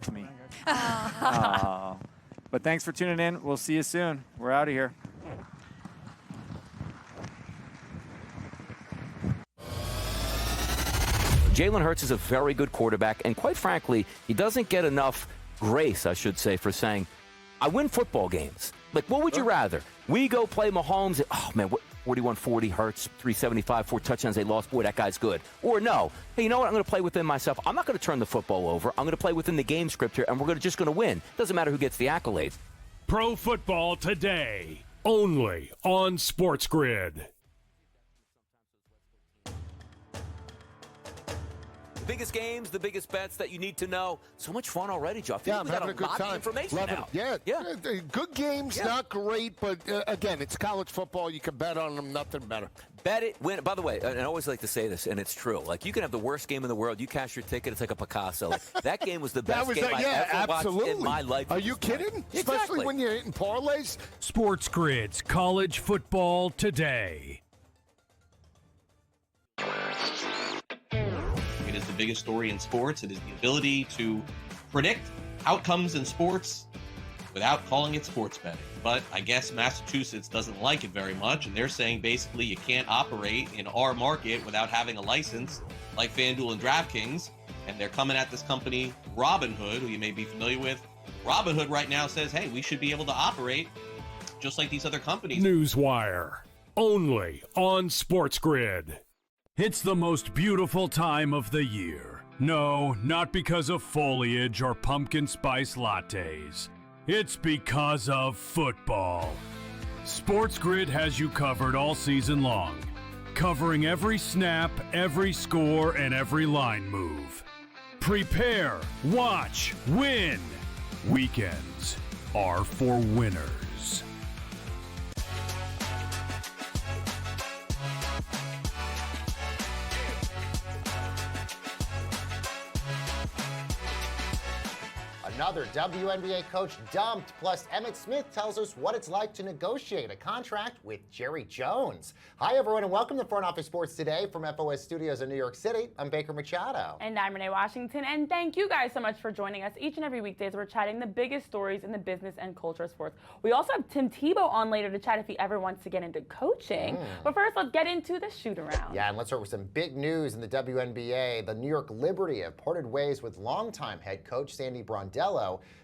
to me. But thanks for tuning in. We'll see you soon. We're out of here. Jalen Hurts is a very good quarterback, and quite frankly, he doesn't get enough grace, I should say, for saying, I win football games. Like, what would you rather? We go play Mahomes, and, oh, man, 41-40, Hurts, 375, 4 touchdowns, they lost. Boy, that guy's good. Or no, hey, you know what? I'm going to play within myself. I'm not going to turn the football over. I'm going to play within the game script here, and we're just going to win. Doesn't matter who gets the accolades. Pro Football Today, only on SportsGrid. The biggest games, the biggest bets that you need to know. So much fun already, Joe. I feel I'm having a good time. Information Love now. it. Yeah. Good games, not great, but again, it's college football. You can bet on them, nothing better. Bet it, win. By the way, and I always like to say this, and it's true. Like, you can have the worst game in the world. You cash your ticket, it's like a Picasso. Like, that game was the best game I ever watched in my life. Are you kidding? Exactly. Especially when you're hitting parlays. SportsGrid's College Football Today. It is the biggest story in sports. It is the ability to predict outcomes in sports without calling it sports betting. But I guess Massachusetts doesn't like it very much, and they're saying basically you can't operate in our market without having a license like FanDuel and DraftKings. And they're coming at this company, Robinhood, who you may be familiar with. Robinhood right now says, hey, we should be able to operate just like these other companies. Newswire, only on SportsGrid. It's the most beautiful time of the year. No, not because of foliage or pumpkin spice lattes. It's because of football. SportsGrid has you covered all season long, covering every snap, every score, and every line move. Prepare, watch, win. Weekends are for winners. Another WNBA coach dumped, plus Emmett Smith tells us what it's like to negotiate a contract with Jerry Jones. Hi, everyone, and welcome to Front Office Sports Today from FOS Studios in New York City. I'm Baker Machado. And I'm Renee Washington, and thank you guys so much for joining us each and every weekday as we're chatting the biggest stories in the business and culture of sports. We also have Tim Tebow on later to chat if he ever wants to get into coaching. But first, let's get into the shoot-around. Yeah, and let's start with some big news in the WNBA. The New York Liberty have parted ways with longtime head coach Sandy Brondello.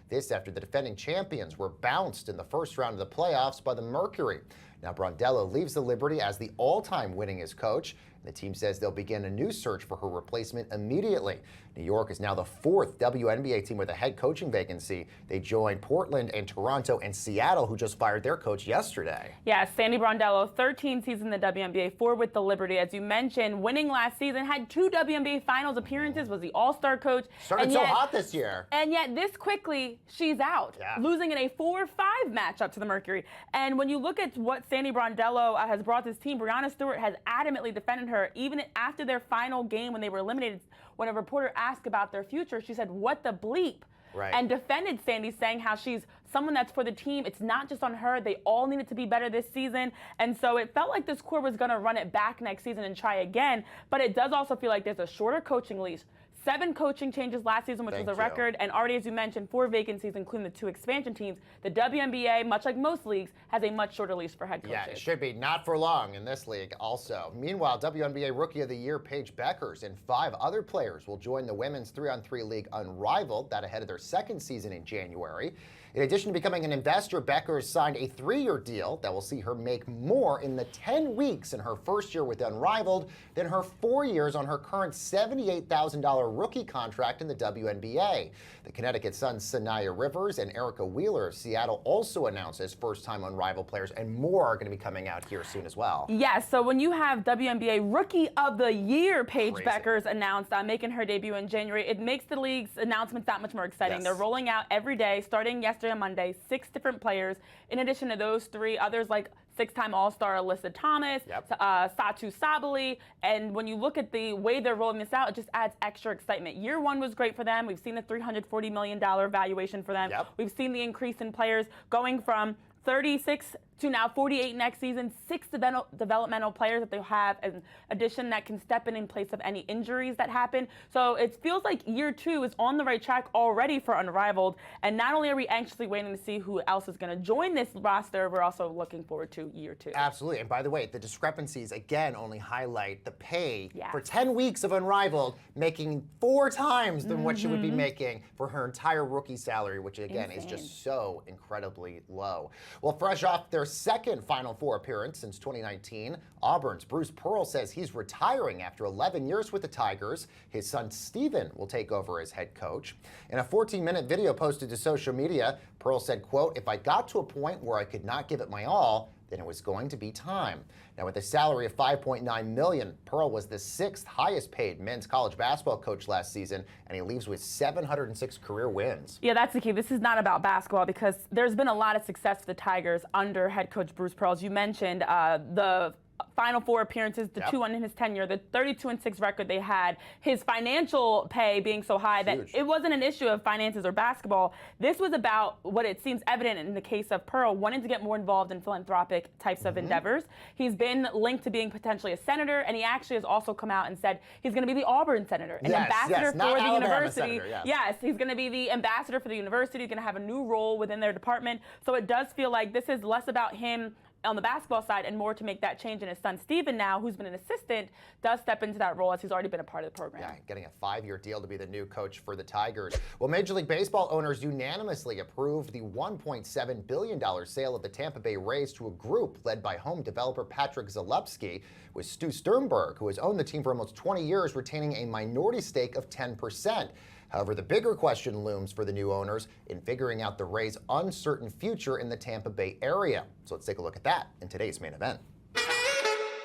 This after the defending champions were bounced in the first round of the playoffs by the Mercury. Now Brondello leaves the Liberty as the all-time winningest coach. The team says they'll begin a new search for her replacement immediately. New York is now the 4th WNBA team with a head coaching vacancy. They join Portland and Toronto and Seattle, who just fired their coach yesterday. Yeah, Sandy Brondello, 13 seasons in the WNBA, 4 with the Liberty. As you mentioned, winning last season, had 2 WNBA Finals appearances, was the All-Star coach. Started so hot this year. And yet this quickly, she's out, losing in a 4-5 matchup to the Mercury. And when you look at what Sandy Brondello has brought this team, Breanna Stewart has adamantly defended her, even after their final game when they were eliminated. When a reporter asked about their future, she said, what the bleep? Right. And defended Sandy, saying how she's someone that's for the team. It's not just on her. They all needed to be better this season. And so it felt like this core was going to run it back next season and try again. But it does also feel like there's a shorter coaching leash. 7 coaching changes last season, which was a record, and already, as you mentioned, 4 vacancies, including the 2 expansion teams. The WNBA, much like most leagues, has a much shorter leash for head coaches. Yeah, it should be. Not for long in this league also. Meanwhile, WNBA Rookie of the Year Paige Beckers and 5 other players will join the Women's 3-on-3 League Unrivaled, that ahead of their 2nd season in January. In addition to becoming an investor, Beckers signed a 3-year deal that will see her make more in the 10 weeks in her first year with Unrivaled than her 4 years on her current $78,000 rookie contract in the WNBA. The Connecticut Sun's Sanaya Rivers and Erica Wheeler of Seattle also announced as first-time Unrivaled players, and more are going to be coming out here soon as well. Yes, so when you have WNBA Rookie of the Year Paige Beckers announced making her debut in January, it makes the league's announcements that much more exciting. They're rolling out every day, starting yesterday on Monday, 6 different players. In addition to those 3, others like 6-time All-Star Alyssa Thomas, Satu Sabali, and when you look at the way they're rolling this out, it just adds extra excitement. Year 1 was great for them. We've seen the $340 million valuation for them. We've seen the increase in players going from 36 to now 48 next season, 6 developmental players that they'll have in addition that can step in place of any injuries that happen. So it feels like year 2 is on the right track already for Unrivaled. And not only are we anxiously waiting to see who else is going to join this roster, we're also looking forward to year 2. Absolutely. And by the way, the discrepancies, again, only highlight the pay Yes. for 10 weeks of Unrivaled, making 4 times than what she would be making for her entire rookie salary, which, again, is just so incredibly low. Well, fresh off their second Final Four appearance since 2019, Auburn's Bruce Pearl says he's retiring after 11 years with the Tigers. His son, Steven, will take over as head coach. In a 14-minute video posted to social media, Pearl said, quote, "If I got to a point where I could not give it my all, then it was going to be time." Now, with a salary of $5.9 million, Pearl was the 6th highest paid men's college basketball coach last season, and he leaves with 706 career wins. Yeah, that's the key. This is not about basketball because there's been a lot of success for the Tigers under head coach Bruce Pearl. As you mentioned, the Final Four appearances, the 2 in his tenure, the 32-6 record they had, his financial pay being so high that it wasn't an issue of finances or basketball. This was about what it seems evident in the case of Pearl, wanting to get more involved in philanthropic types of endeavors. He's been linked to being potentially a senator, and he actually has also come out and said he's going to be the Auburn senator, an ambassador for the university. Senator, yes, he's going to be the ambassador for the university. He's going to have a new role within their department. So it does feel like this is less about him on the basketball side and more to make that change. And his son, Steven, now, who's been an assistant, does step into that role as he's already been a part of the program. Yeah, getting a 5-year deal to be the new coach for the Tigers. Well, Major League Baseball owners unanimously approved the $1.7 billion sale of the Tampa Bay Rays to a group led by home developer Patrick Zalewski, with Stu Sternberg, who has owned the team for almost 20 years, retaining a minority stake of 10%. However, the bigger question looms for the new owners in figuring out the Rays' uncertain future in the Tampa Bay area. So let's take a look at that in today's main event.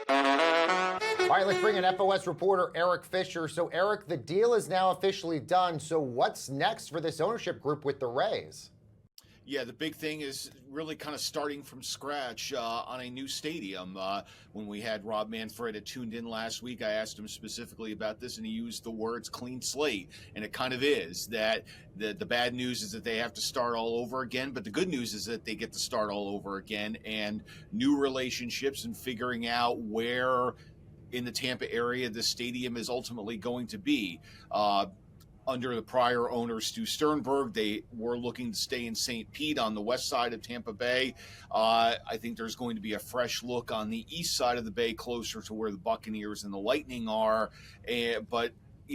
All right, let's bring in FOS reporter Eric Fisher. So, Eric, the deal is now officially done. So what's next for this ownership group with the Rays? Yeah, the big thing is really kind of starting from scratch on a new stadium. When we had Rob Manfred tuned in last week, I asked him specifically about this, and he used the words clean slate. And it kind of is that the bad news is that they have to start all over again, but the good news is that they get to start all over again and new relationships and figuring out where in the Tampa area the stadium is ultimately going to be. Under the prior owner, Stu Sternberg, they were looking to stay in St. Pete on the west side of Tampa Bay. I think there's going to be a fresh look on the east side of the bay, closer to where the Buccaneers and the Lightning are. But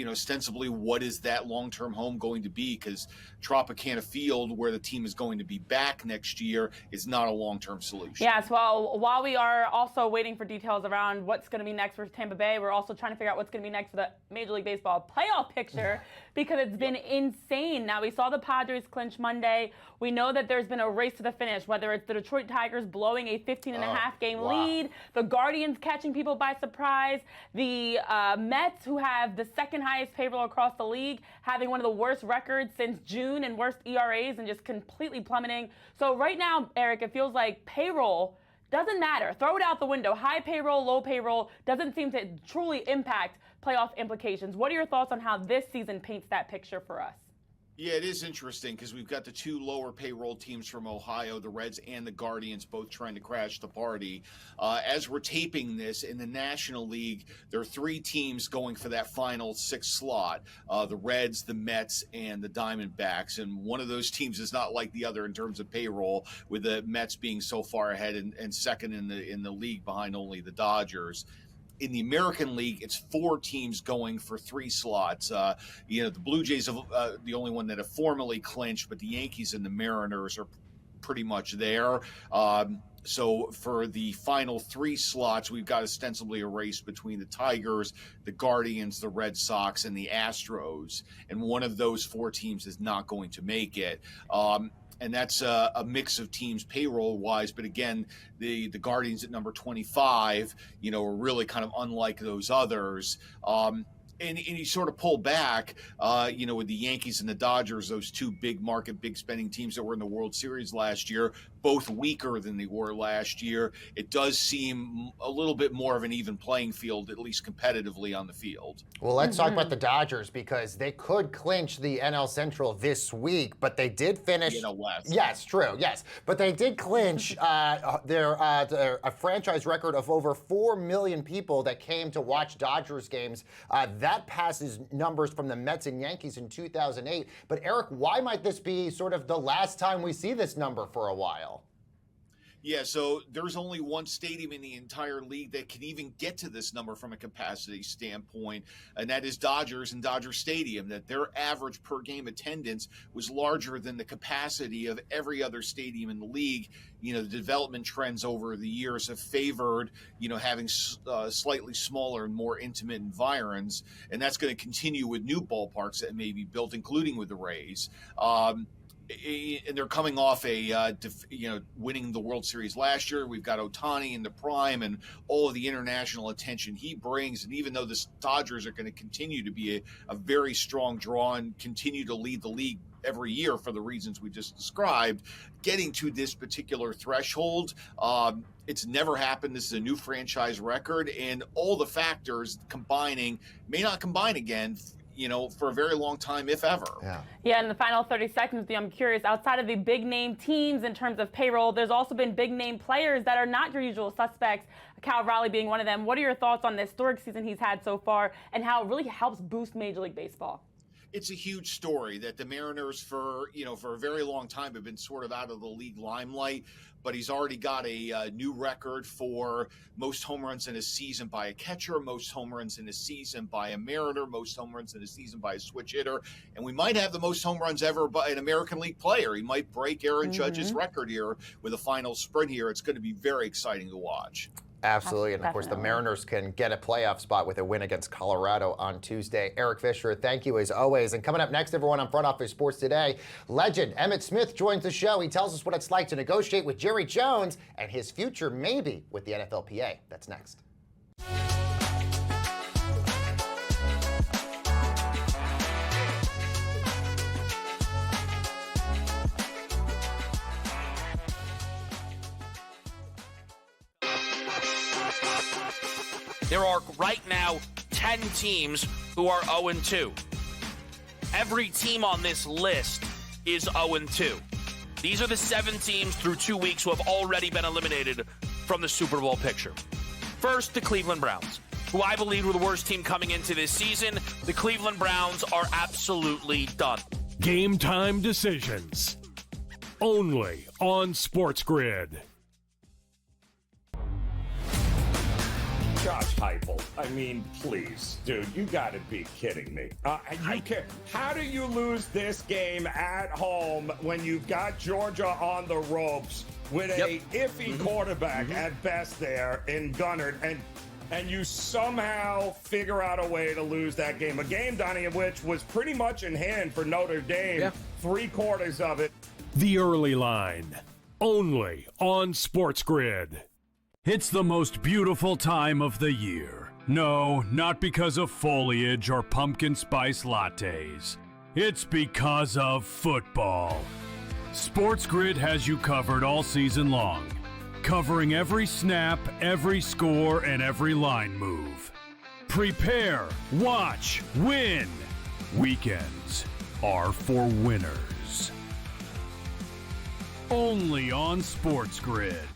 ostensibly, what is that long-term home going to be? Because Tropicana Field, where the team is going to be back next year, is not a long-term solution. Yes, well, while we are also waiting for details around what's going to be next for Tampa Bay, we're also trying to figure out what's going to be next for the Major League Baseball playoff picture because it's been insane. Now, we saw the Padres clinch Monday. We know that there's been a race to the finish, whether it's the Detroit Tigers blowing a 15.5-game lead, the Guardians catching people by surprise, the Mets, who have the second highest payroll across the league, having one of the worst records since June and worst ERAs and just completely plummeting. So right now, Eric, it feels like payroll doesn't matter. Throw it out the window. High payroll, low payroll doesn't seem to truly impact playoff implications. What are your thoughts on how this season paints that picture for us? Yeah, it is interesting because we've got the 2 lower payroll teams from Ohio, the Reds and the Guardians, both trying to crash the party. As we're taping this, in the National League, there are 3 teams going for that final 6th slot, the Reds, the Mets, and the Diamondbacks. And one of those teams is not like the other in terms of payroll, with the Mets being so far ahead and second in the league behind only the Dodgers. In the American League, it's 4 teams going for 3 slots. The Blue Jays are the only one that have formally clinched, but the Yankees and the Mariners are pretty much there. So for the final 3 slots, we've got ostensibly a race between the Tigers, the Guardians, the Red Sox, and the Astros. And one of those 4 teams is not going to make it. And that's a mix of teams payroll-wise. But again, the Guardians at number 25, are really kind of unlike those others. and he sort of pulled back, with the Yankees and the Dodgers, those two big market, big spending teams that were in the World Series last year, both weaker than they were last year. It does seem a little bit more of an even playing field, at least competitively on the field. Well, let's talk about the Dodgers because they could clinch the NL Central this week, but they did finish. NL West. Yes, true. Yes, but they did clinch a franchise record of over 4 million people that came to watch Dodgers games. That passes numbers from the Mets and Yankees in 2008. But Eric, why might this be sort of the last time we see this number for a while? Yeah, so there's only one stadium in the entire league that can even get to this number from a capacity standpoint, and that is Dodgers and Dodger Stadium, that their average per game attendance was larger than the capacity of every other stadium in the league. The development trends over the years have favored, having slightly smaller and more intimate environs, and that's going to continue with new ballparks that may be built, including with the Rays. And they're coming off winning the World Series last year. We've got Ohtani in the prime and all of the international attention he brings. And even though the Dodgers are going to continue to be a very strong draw and continue to lead the league every year for the reasons we just described, getting to this particular threshold, it's never happened. This is a new franchise record, and all the factors combining may not combine again for a very long time, if ever. Yeah, in the final 30 seconds, I'm curious, outside of the big-name teams in terms of payroll, there's also been big-name players that are not your usual suspects, Cal Raleigh being one of them. What are your thoughts on the historic season he's had so far and how it really helps boost Major League Baseball? It's a huge story that the Mariners for a very long time have been sort of out of the league limelight, but he's already got a new record for most home runs in a season by a catcher, most home runs in a season by a Mariner, most home runs in a season by a switch hitter, and we might have the most home runs ever by an American League player. He might break Aaron Judge's record here with a final sprint here. It's going to be very exciting to watch. Absolutely, and of course the Mariners can get a playoff spot with a win against Colorado on Tuesday. Eric Fisher, thank you as always. And coming up next, everyone, on Front Office Sports Today, legend Emmitt Smith joins the show. He tells us what it's like to negotiate with Jerry Jones and his future maybe with the NFLPA. That's next. There are right now 10 teams who are 0-2. Every team on this list is 0-2. These are the 7 teams through 2 weeks who have already been eliminated from the Super Bowl picture. First, the Cleveland Browns, who I believe were the worst team coming into this season. The Cleveland Browns are absolutely done. Game time decisions. Only on SportsGrid. Josh Heupel, I mean, please, dude, you got to be kidding me. How do you lose this game at home when you've got Georgia on the ropes with a iffy quarterback at best there in Gunnard, and you somehow figure out a way to lose that game? A game, Donnie, of which was pretty much in hand for Notre Dame, 3/4 of it. The Early Line, only on SportsGrid. It's the most beautiful time of the year. No, not because of foliage or pumpkin spice lattes. It's because of football. SportsGrid has you covered all season long, covering every snap, every score, and every line move. Prepare, watch, win. Weekends are for winners. Only on SportsGrid.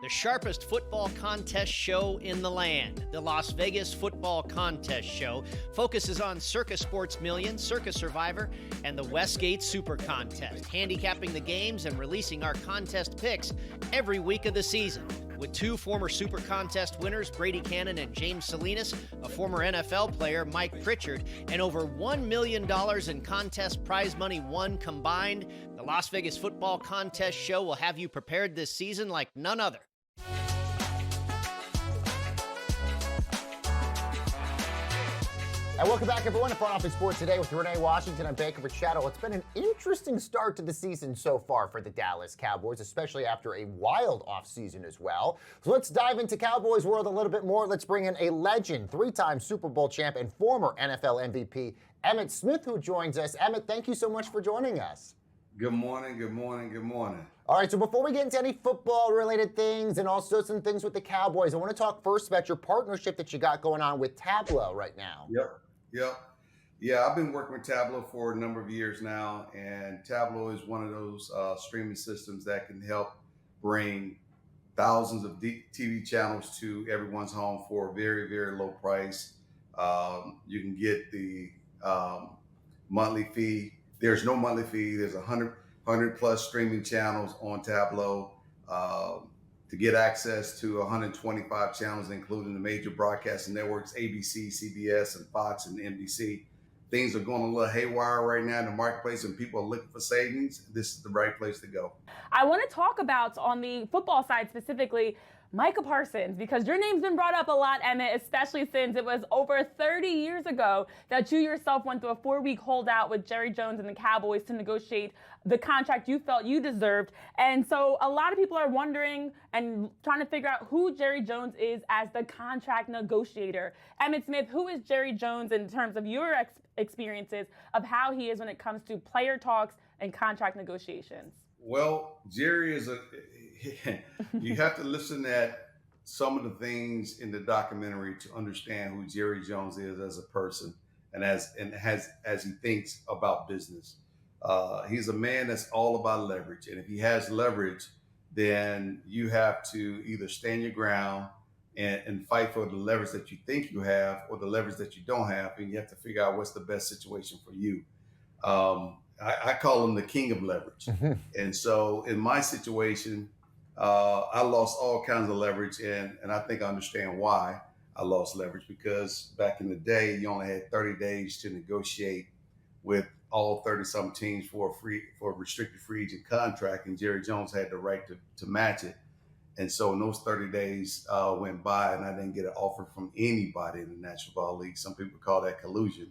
The sharpest football contest show in the land, the Las Vegas Football Contest Show, focuses on Circus Sports Million, Circus Survivor, and the Westgate Super Contest, handicapping the games and releasing our contest picks every week of the season. With 2 former Super Contest winners, Brady Cannon and James Salinas, a former NFL player, Mike Pritchard, and over $1 million in contest prize money won combined, the Las Vegas Football Contest Show will have you prepared this season like none other. And welcome back, everyone, to Front Office Sports Today with Renee Washington and Baker Machado. It's been an interesting start to the season so far for the Dallas Cowboys, especially after a wild offseason as well. So let's dive into Cowboys world a little bit more. Let's bring in a legend, 3-time Super Bowl champ and former NFL MVP, Emmitt Smith, who joins us. Emmitt, thank you so much for joining us. Good morning, good morning, good morning. All right, so before we get into any football-related things and also some things with the Cowboys, I want to talk first about your partnership that you got going on with Tableau right now. Yep. Yeah, I've been working with Tableau for a number of years now, and Tableau is one of those streaming systems that can help bring thousands of TV channels to everyone's home for a very, very low price. You can get the monthly fee. There's no monthly fee. There's 100 plus streaming channels on Tableau. To get access to 125 channels, including the major broadcasting networks, ABC, CBS, and Fox and NBC. Things are going a little haywire right now in the marketplace and people are looking for savings. This is the right place to go. I want to talk about, on the football side specifically, Micah Parsons, because your name's been brought up a lot, Emmitt, especially since it was over 30 years ago that you yourself went through a 4-week holdout with Jerry Jones and the Cowboys to negotiate the contract you felt you deserved. And so a lot of people are wondering and trying to figure out who Jerry Jones is as the contract negotiator. Emmitt Smith, who is Jerry Jones in terms of your experiences of how he is when it comes to player talks and contract negotiations? Well, Jerry is you have to listen at some of the things in the documentary to understand who Jerry Jones is as a person and as he thinks about business. He's a man that's all about leverage. And if he has leverage, then you have to either stand your ground and fight for the leverage that you think you have or the leverage that you don't have. And you have to figure out what's the best situation for you. I call him the king of leverage. And so in my situation, I lost all kinds of leverage. And I think I understand why I lost leverage, because back in the day, you only had 30 days to negotiate with all 30-some teams for a restricted free agent contract, and Jerry Jones had the right to match it. And so when those 30 days went by and I didn't get an offer from anybody in the National Football League, some people call that collusion,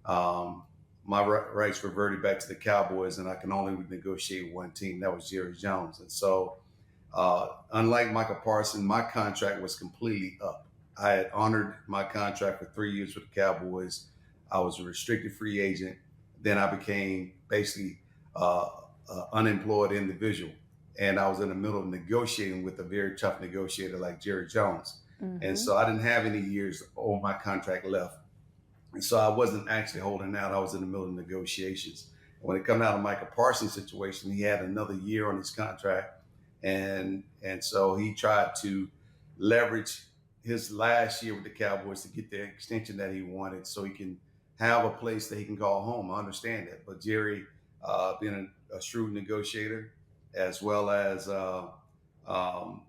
my rights reverted back to the Cowboys, and I can only negotiate one team. That was Jerry Jones. And so unlike Micah Parsons, my contract was completely up. I had honored my contract for 3 years with the Cowboys. I was a restricted free agent. Then I became basically unemployed individual. And I was in the middle of negotiating with a very tough negotiator like Jerry Jones. And so I didn't have any years on my contract left. And so I wasn't actually holding out. I was in the middle of negotiations. When it came out of Micah Parsons' situation, he had another year on his contract. And so he tried to leverage his last year with the Cowboys to get the extension that he wanted so he can have a place that he can call home. I understand that. But Jerry, being a shrewd negotiator, as well as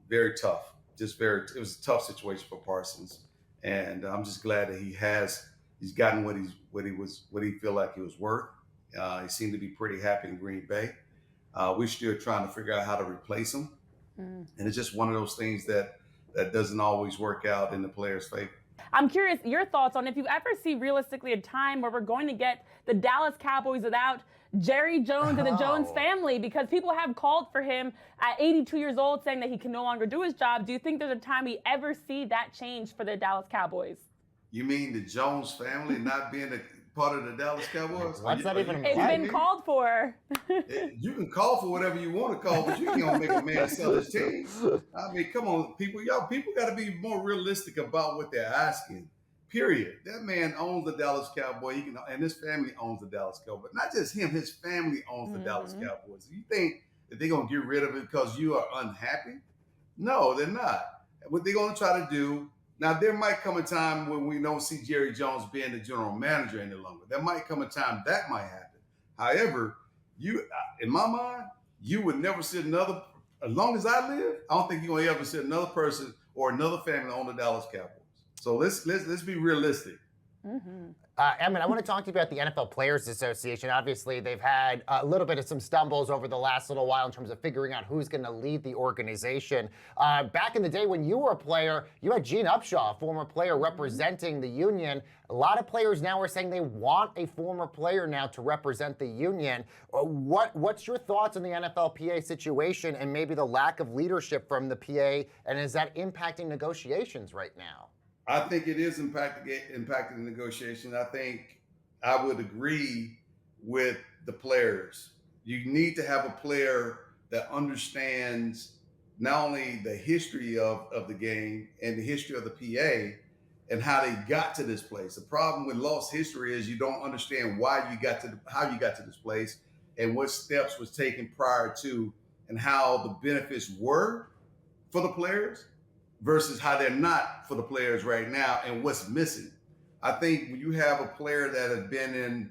very tough, it was a tough situation for Parsons. And I'm just glad that he's gotten what he feel like he was worth. He seemed to be pretty happy in Green Bay. We're still trying to figure out how to replace him. And it's just one of those things that doesn't always work out in the player's favor. I'm curious your thoughts on if you ever see realistically a time where we're going to get the Dallas Cowboys without Jerry Jones and the Jones family, because people have called for him at 82 years old saying that he can no longer do his job. Do you think there's a time we ever see that change for the Dallas Cowboys? You mean the Jones family not being a part of the Dallas Cowboys? What's that even It's been called for. You can call for whatever you want to call, but you ain't gonna make a man sell his team. I mean, come on, people got to be more realistic about what they're asking. Period. That man owns the Dallas Cowboys. And his family owns the Dallas Cowboys. Not just him, his family owns the Dallas Cowboys. You think that they're gonna get rid of it because you are unhappy? No, they're not. What they're gonna try to do. Now, there might come a time when we don't see Jerry Jones being the general manager any longer. There might come a time that might happen. However, in my mind, you would never see another, as long as I live, I don't think you're going to ever see another person or another family on the Dallas Cowboys. So let's be realistic. Emmett, I want to talk to you about the NFL Players Association. Obviously, they've had a little bit of some stumbles over the last little while in terms of figuring out who's going to lead the organization. Back in the day when you were a player, you had Gene Upshaw, a former player representing the union. A lot of players now are saying they want a former player now to represent the union. What's your thoughts on the NFLPA situation and maybe the lack of leadership from the PA, and is that impacting negotiations right now? I think it is impacting the negotiation. I think I would agree with the players. You need to have a player that understands not only the history of the game and the history of the PA and how they got to this place. The problem with lost history is you don't understand how you got to this place and what steps was taken prior to and how the benefits were for the players versus how they're not for the players right now and what's missing. I think when you have a player that has been in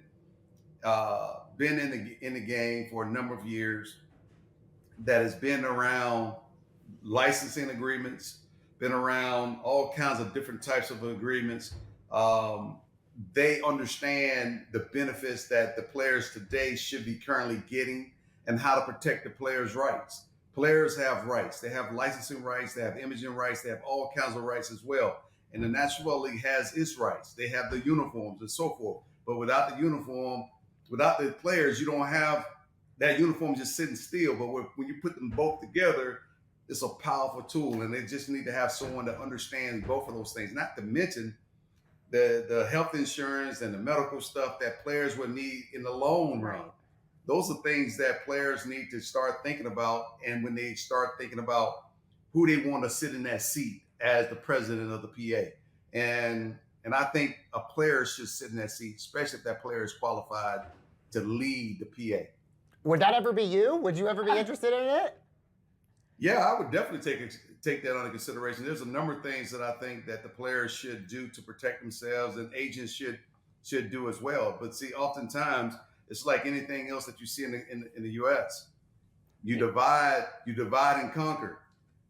the game for a number of years, that has been around licensing agreements, been around all kinds of different types of agreements, they understand the benefits that the players today should be currently getting and how to protect the players' rights. Players have rights. They have licensing rights. They have imaging rights. They have all kinds of rights as well. And the National League has its rights. They have the uniforms and so forth. But without the uniform, without the players, you don't have that uniform just sitting still. But when you put them both together, it's a powerful tool. And they just need to have someone that understands both of those things. Not to mention the health insurance and the medical stuff that players would need in the long run. Those are things that players need to start thinking about. And when they start thinking about who they want to sit in that seat as the president of the PA. And I think a player should sit in that seat, especially if that player is qualified to lead the PA. Would that ever be you? Would you ever be interested in it? Yeah, I would definitely take that under consideration. There's a number of things that I think that the players should do to protect themselves and agents should do as well. But see, oftentimes, it's like anything else that you see in the U.S. You divide and conquer.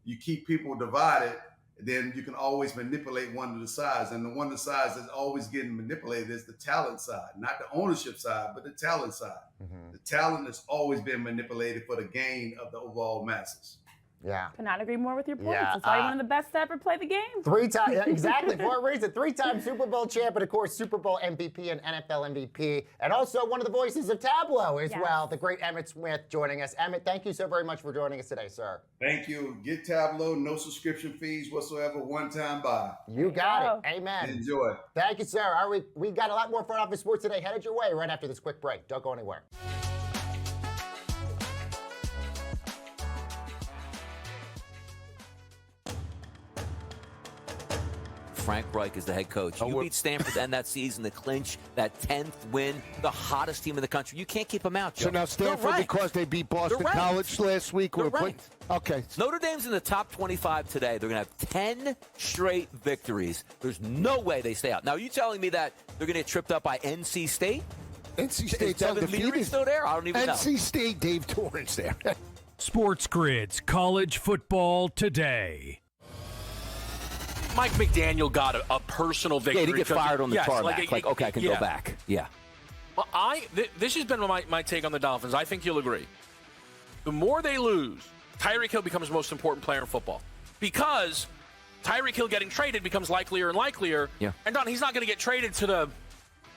You keep people divided, then you can always manipulate one of the sides. And the one of the sides that's always getting manipulated is the talent side, not the ownership side, but the talent side. Mm-hmm. The talent has always been manipulated for the gain of the overall masses. Yeah. Could not agree more with your points. Yeah, That's why you're one of the best to ever play the game. 3 times, yeah, exactly, for a reason. 3-time Super Bowl champ, and of course, Super Bowl MVP and NFL MVP, and also one of the voices of Tableau as well, the great Emmett Smith joining us. Emmett, thank you so very much for joining us today, sir. Thank you. Get Tableau, no subscription fees whatsoever, one-time buy. You got it. Amen. Enjoy. Thank you, sir. All right, we got a lot more front office sports today headed your way right after this quick break. Don't go anywhere. Frank Reich is the head coach. You beat Stanford to end that season to clinch that 10th win, the hottest team in the country. You can't keep them out, Joe. So now Stanford, because they beat Boston College last week, okay. Notre Dame's in the top 25 today. They're going to have 10 straight victories. There's no way they stay out. Now, are you telling me that they're going to get tripped up by NC State? NC State's Devin undefeated. Leary still there? I don't even know. NC State, Dave Torrance there. SportsGrid's College Football Today. Mike McDaniel got a personal victory. Yeah, he get fired on the tarmac. Okay, I can go yeah. back. Yeah. Well, this has been my take on the Dolphins. I think you'll agree. The more they lose, Tyreek Hill becomes the most important player in football. Because Tyreek Hill getting traded becomes likelier and likelier. Yeah. And Don, he's not going to get traded to the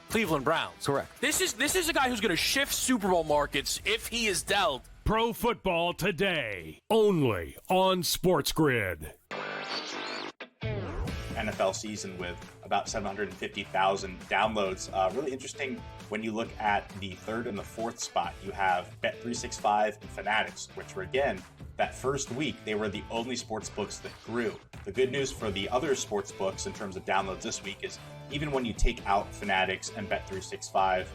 Cleveland Browns. Correct. This is a guy who's going to shift Super Bowl markets if he is dealt. Pro Football Today, only on SportsGrid. NFL season with about 750,000 downloads. Really interesting when you look at the third and the fourth spot. You have Bet365 and Fanatics, which were, again, that first week, they were the only sports books that grew. The good news for the other sports books in terms of downloads this week is even when you take out Fanatics and Bet365,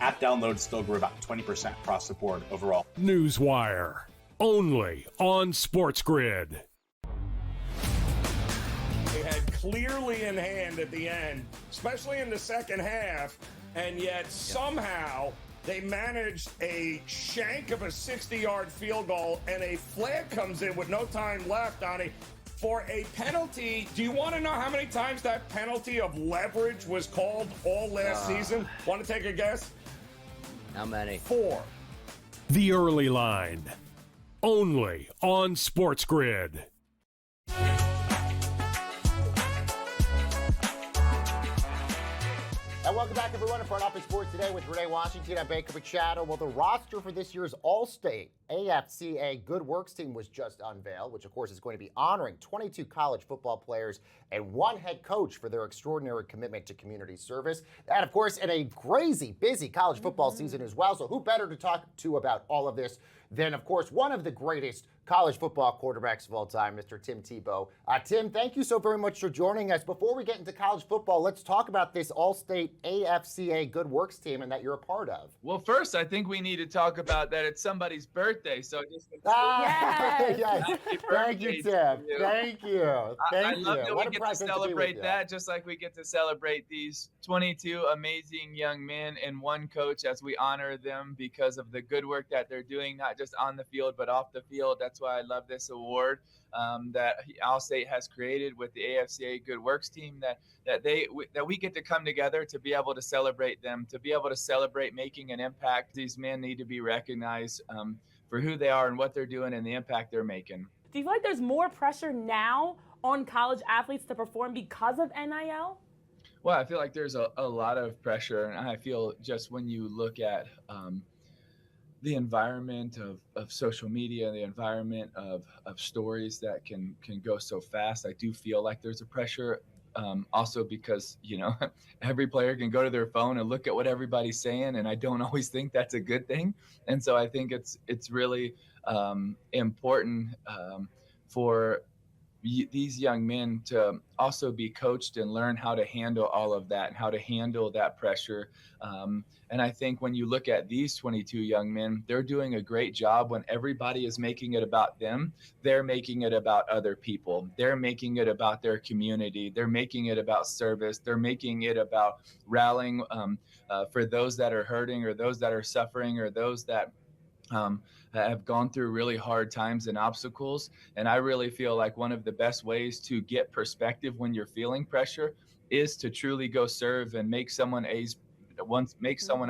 app downloads still grew about 20% across the board overall. Newswire, only on SportsGrid. They had clearly in hand at the end, especially in the second half, and yet somehow they managed a shank of a 60-yard field goal, and a flag comes in with no time left on a for a penalty. Do you want to know how many times that penalty of leverage was called all last season? Want to take a guess? How many? 4. The Early Line. Only on SportsGrid. And welcome back, everyone, to Front Office Sports Today with Renee Washington and Baker Machado. Well, the roster for this year's All-State AFCA Good Works team was just unveiled, which, of course, is going to be honoring 22 college football players and 1 head coach for their extraordinary commitment to community service. And, of course, in a crazy, busy college football season as well. So who better to talk to about all of this than, of course, one of the greatest college football quarterbacks of all time, Mr. Tim Tebow. Tim, thank you so very much for joining us. Before we get into college football, let's talk about this All-State AFCA Good Works team and that you're a part of. Well, first, I think we need to talk about that it's somebody's birthday. So just yes. Thank you, Tim. Thank you. I love that we get to celebrate that, just like we get to celebrate these 22 amazing young men and 1 coach as we honor them because of the good work that they're doing, not just on the field, but off the field. That's why I love this award that All-State has created with the AFCA Good Works team, that we get to come together to be able to celebrate them, to be able to celebrate making an impact. These men need to be recognized for who they are and what they're doing and the impact they're making. Do you feel like there's more pressure now on college athletes to perform because of NIL? Well, I feel like there's a lot of pressure, and I feel just when you look at the environment of social media, the environment of stories that can go so fast, I do feel like there's a pressure. Also because, every player can go to their phone and look at what everybody's saying, and I don't always think that's a good thing. And so I think it's really important for these young men to also be coached and learn how to handle all of that and how to handle that pressure. And I think when you look at these 22 young men, they're doing a great job. When everybody is making it about them, they're making it about other people. They're making it about their community. They're making it about service. They're making it about rallying for those that are hurting or those that are suffering or those that have gone through really hard times and obstacles. And I really feel like one of the best ways to get perspective when you're feeling pressure is to truly go serve and make someone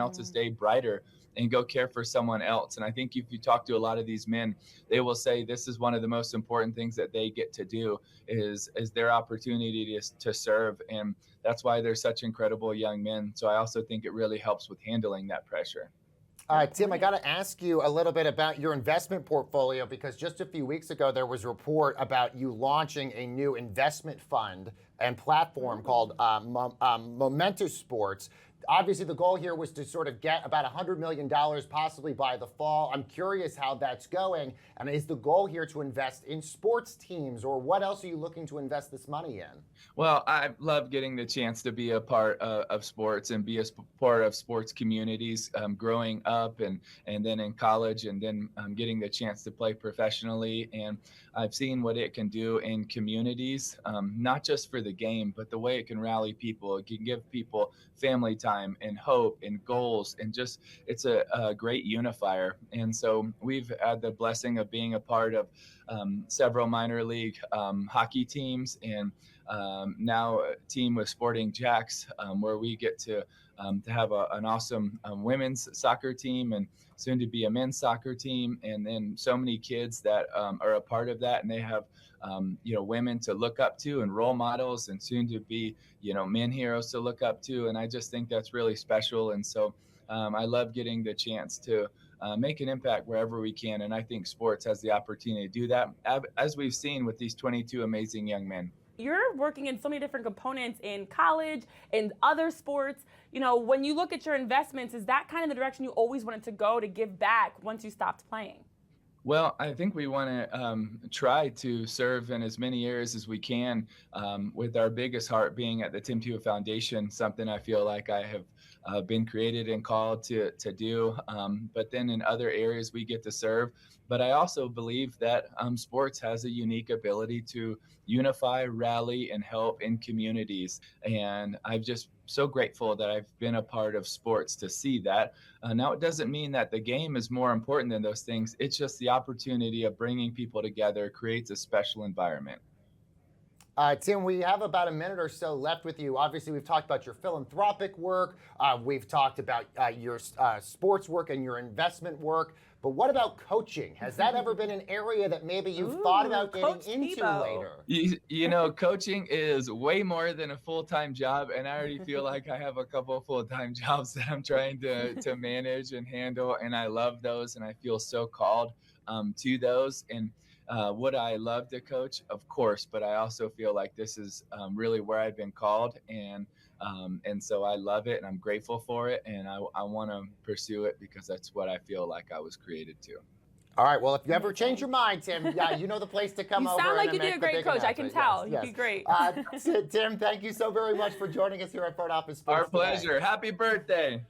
else's day brighter and go care for someone else. And I think if you talk to a lot of these men, they will say this is one of the most important things that they get to do is their opportunity to serve. And that's why they're such incredible young men. So I also think it really helps with handling that pressure. Tim, I got to ask you a little bit about your investment portfolio, because just a few weeks ago there was a report about you launching a new investment fund and platform called Momentous Sports. Obviously, the goal here was to sort of get about $100 million possibly by the fall. I'm curious how that's going. And is the goal here to invest in sports teams, or what else are you looking to invest this money in? Well, I love getting the chance to be a part of sports and be a part of sports communities growing up and then in college and then getting the chance to play professionally. And I've seen what it can do in communities, not just for the game, but the way it can rally people. It can give people family time and hope and goals, and just it's a great unifier. And so we've had the blessing of being a part of several minor league hockey teams, and now a team with Sporting Jacks, where we get to have an awesome women's soccer team and soon to be a men's soccer team. And then so many kids that are a part of that, and they have women to look up to and role models, and soon to be men heroes to look up to. And I just think that's really special. And so I love getting the chance to make an impact wherever we can. And I think sports has the opportunity to do that, as we've seen with these 22 amazing young men. You're working in so many different components in college and other sports. When you look at your investments, is that kind of the direction you always wanted to go, to give back once you stopped playing? Well, I think we want to try to serve in as many areas as we can, with our biggest heart being at the Tim Tebow Foundation, something I feel like I have been created and called to do. But then in other areas we get to serve. But I also believe that sports has a unique ability to unify, rally, and help in communities. And I'm just so grateful that I've been a part of sports to see that. Now, it doesn't mean that the game is more important than those things. It's just the opportunity of bringing people together creates a special environment. Tim, we have about a minute or so left with you. Obviously, we've talked about your philanthropic work. We've talked about your sports work and your investment work. But what about coaching? Has that ever been an area that maybe you've thought about getting into later? You know, coaching is way more than a full-time job, and I already feel like I have a couple of full-time jobs that I'm trying to manage and handle, and I love those, and I feel so called to those. And would I love to coach? Of course, but I also feel like this is really where I've been called, and so I love it, and I'm grateful for it, and I want to pursue it because that's what I feel like I was created to. All right. Well, if you ever change your mind, Tim, you know the place to come over. You sound like and you'd be a great coach. I can tell. Yes, You'd be great. Tim, thank you so very much for joining us here at Front Office Sports. Our pleasure. Today. Happy birthday.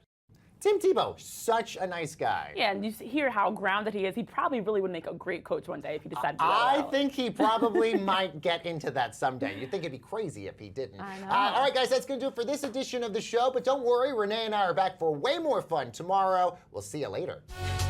Tim Tebow, such a nice guy. Yeah, and you hear how grounded he is. He probably really would make a great coach one day if he decided to go I out. think he probably might get into that someday. You'd think it'd be crazy if he didn't. I know. All right, guys, that's going to do it for this edition of the show. But don't worry, Renee and I are back for way more fun tomorrow. We'll see you later.